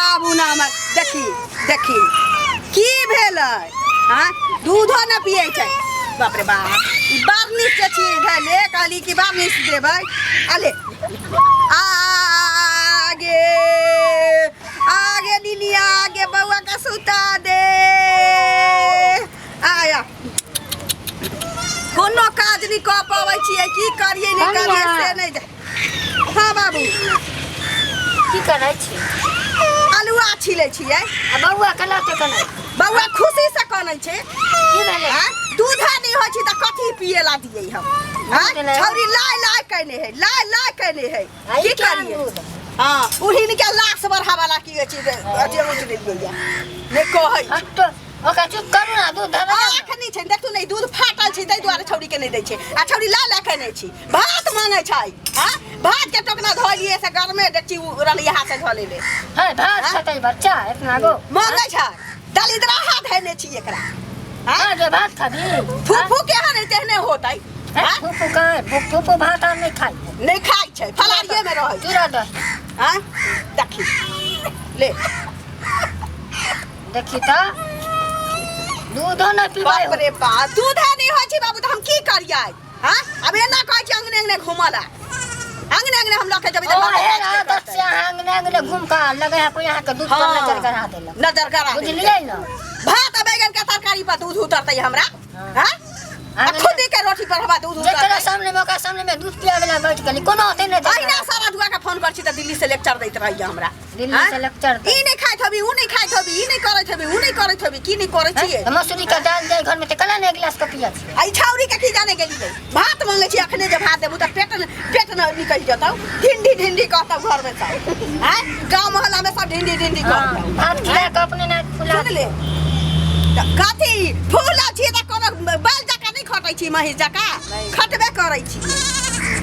बाबू ना हमर देखी देखी की भेलै हां दूधो न पिए छै बाप रे बाप ई बारनिस के छी धले काली की बारनिस देबै आले आगे आगे दीदी आगे बउआ का सुता दे आया कोनो काज नहीं क पाबै छियै की करियै नहीं करियै से नहीं हां बाबू की करै छी आलूआ छिलै छियै आ बउआ कला के कनै बउआ खुशी से कनै छै की भेलै दूध नहीं होय छै त कथि पिए ला दियै हम छौरी लाय लाय कहने है लाय कहने है की करिए हां उहिन के लाश बढ़ा वाला की छै अजे उठ देलियै ने कहै हट ओका चुप करू ना दूध धरा अखनी छै देखू नहीं दूध फाटल छै तै दुआरे छौरी के नहीं दै छै आ छौरी लाय कहने छी भात मांगे छै हां भात के टोकना धोलिए से घर में देखी रलिया हाथ से धोले ले है भात खतै बच्चा इतना गो मांगे छै दलिद्रा हाथ धैने छी एकरा हां जे भात खाबी फूफू के हां नहीं तेहने होतै फूफू का फूफू भात नहीं खाई नहीं खाई छै फलारिये में रहै चूड़ा दे हां देखी ले देखी त दूध न पीबै बाप रे बाप दूध नहीं होय छै बाबू त हम की करियै हां अब एना कहै छै अंगने अंगने घुमला अंगने अंगने हम लके जब दस से अंगने अंगने घूम का लगे है कोई यहाँ के दूध पर नजर करा देला नजर करा बुझलियै न भात बैगन के तरकारी पर दूध उतरतै हमरा हां खुद के रोटी पर हमरा दूध उतरतै जेकरा सामने में ओकरा सामने में दूध पिया वाला बैठ गेली कोनो होते नै अहिना सारा दुआ के फोन कर छी त दिल्ली से लेक्चर दैत रहिया हमरा दिल्ली से लेक्चर ई नहीं खाइत हबी उ नहीं खाइत हबी ई नहीं करैत हबी उ नहीं करैत हबी की नहीं करै छियै मसूरी का दाल दे घर में त कला ने एक गिलास का पिया छी आई छौरी के की जाने गेली भात मांगे छी अखने जे भात देबू त पेट न निकल जतौ ढिंडी ढिंडी कहतौ घर में सब हैं गांव मोहल्ला में सब ढिंडी ढिंडी कहतौ भात खिला के अपने ना फुला ले कथी फूला छी त कोनो बाल जका नहीं खटै छी मही जका खटबे करै छी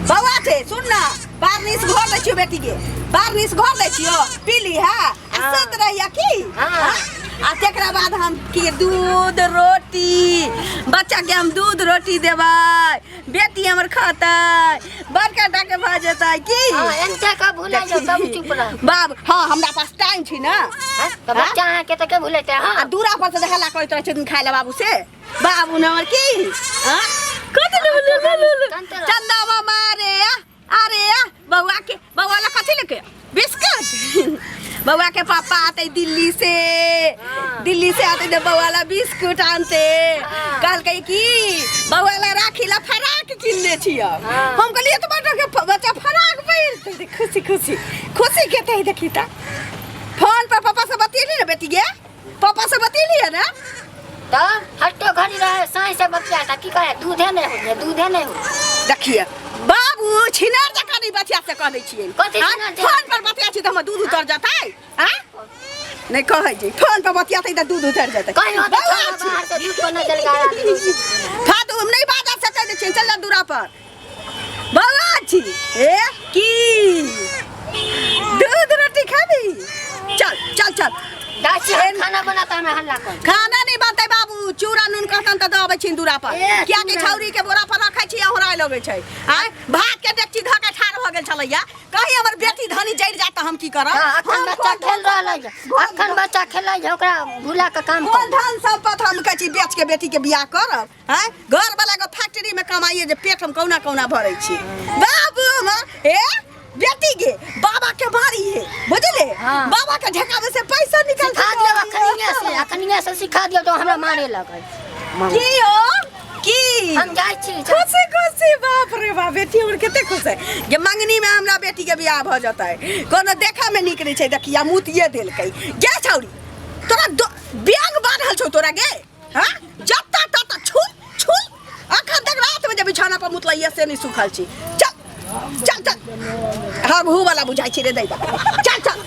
बउआ छे सुन ना बारनिस घर दै छियो बेटी के बारनिस घर दै छियो पीली है सुत रहिया की आ तेकरा बाद हम की दूध रोटी बच्चा के हम दूध रोटी देबै बेटी हमर खतै बड़का टाके भ जेतै की एनते का भूला जाओ तब चुप रह बाब हां हमरा पास टाइम छी ना त बच्चा के त के भूलेते हां दूरा पर से देखला करैत रहै छै खाइ ले बाबू से बाबू न हमर की हां कथि न चंदा मामा रे अरे बउआ के बउआ ला कथि लेके बिस्कुट बउआ के पापा आते दिल्ली से आते तो बउआ ला बिस्कुट आनते कल कही की बउआ ला राखी ला फराक किनने छियो हम कहलिए तो बच्चा फराक पहिरते खुशी खुशी खुशी के तै देखी त फोन पर पापा से बतियली ना बेटी गे पापा से बतियली है ना त हट्टो घड़ी रहे साई से बतिया त की कहे दूधे नहीं हो दूधे नहीं हो देखिए बाबू छिनार जका नहीं बतिया से कह दै छियै फोन पर बतिया छी त हम दूध उतर जतै हां नहीं कहै जी फोन पर बतियातै त दूध उतर जतै कहीं हो बाहर से दूध पर नजर गाड़ा दी फादू हम नहीं बाजा से कह दै छियै चल दूरा पर बउआ छी ए की दूध रोटी खाबी चल चल चल खाना बनाता मैं हल्ला कर खाना नहीं बनतै बाबू चूड़ा नून कहतन त दबै छी दूरा पर किया कि छौरी के बोरा पर रखै छी ओहराय लगै छै आय भात के डेकची ध के ठाड़ भ गेल छलैया कहीं हमर बेटी धनी जड़ जात हम की करब अखन बच्चा खेल रहलै अखन बच्चा खेलै है ओकरा भूला के काम कोन धन संपत हम कहै छी बेच के बेटी के बियाह करब हैं घर वाला के फैक्ट्री में कमाइए जे पेट हम कौना कौना भरै छी बाबू ए बेटी के बाबा के मारी है बुझले बाबा के ढेकावे से पैसा निकल खा दियो अखनिया से सिखा दियो तो हमरा मारे लगै की हो की हम जाय छी खुशी खुशी बाप रे बाप बेटी हमर कते खुश है जे मंगनी में हमरा बेटी के बियाह भ जतै कोनो देखा में निक नहीं छै देखिया मुतिए देलकै गे छौरी तोरा बियांग बांधल छौ तोरा गे हां जत्ता तत्ता छुल छुल अखन तक रात में जे बिछाना पर मुतलैया से नहीं सुखल छी चल चल चल हाँ भू वाला बुझाई छी रे दै चल चल